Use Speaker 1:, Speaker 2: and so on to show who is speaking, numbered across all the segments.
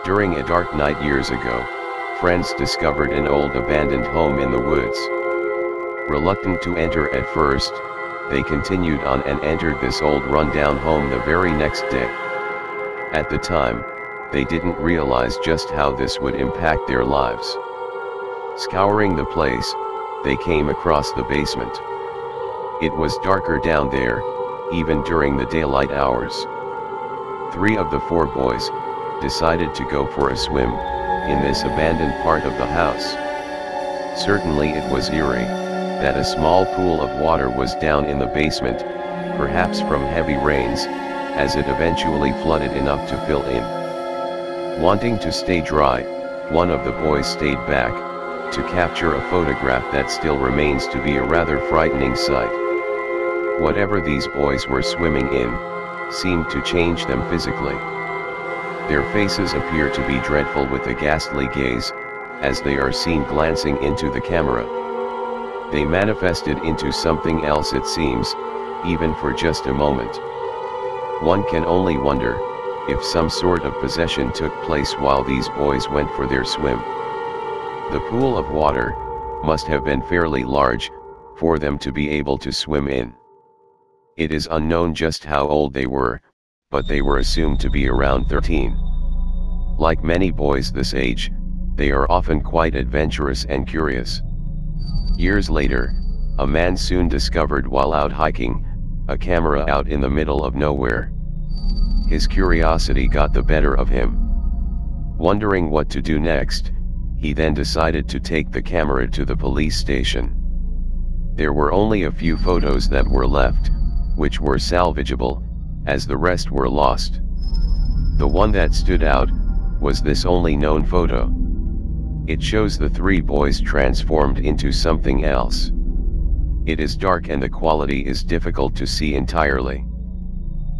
Speaker 1: During a dark night years ago, friends discovered an old abandoned home in the woods. Reluctant to enter at first, they continued on and entered this old rundown home the very next day. At the time, they didn't realize just how this would impact their lives. Scouring the place, they came across the basement. It was darker down there, even during the daylight hours. 3 of the 4 boys decided to go for a swim in this abandoned part of the house. Certainly it was eerie that a small pool of water was down in the basement, perhaps from heavy rains, as it eventually flooded enough to fill in. Wanting to stay dry, one of the boys stayed back to capture a photograph that still remains to be a rather frightening sight. Whatever these boys were swimming in seemed to change them physically. Their faces appear to be dreadful with a ghastly gaze, as they are seen glancing into the camera. They manifested into something else, it seems, even for just a moment. One can only wonder if some sort of possession took place while these boys went for their swim. The pool of water must have been fairly large for them to be able to swim in. It is unknown just how old they were, but they were assumed to be around 13. Like many boys this age, they are often quite adventurous and curious. Years later, a man soon discovered while out hiking a camera out in the middle of nowhere. His curiosity got the better of him. Wondering what to do next, he then decided to take the camera to the police station. There were only a few photos that were left, which were salvageable, as the rest were lost. The one that stood out was this only known photo. It shows the 3 boys transformed into something else. It is dark and the quality is difficult to see entirely.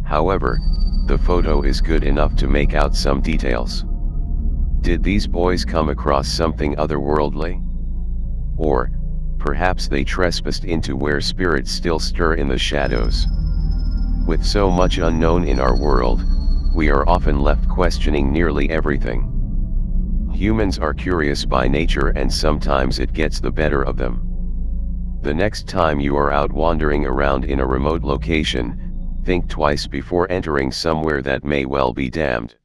Speaker 1: However, the photo is good enough to make out some details. Did these boys come across something otherworldly? Or, perhaps they trespassed into where spirits still stir in the shadows? With so much unknown in our world, we are often left questioning nearly everything. Humans are curious by nature and sometimes it gets the better of them. The next time you are out wandering around in a remote location, think twice before entering somewhere that may well be damned.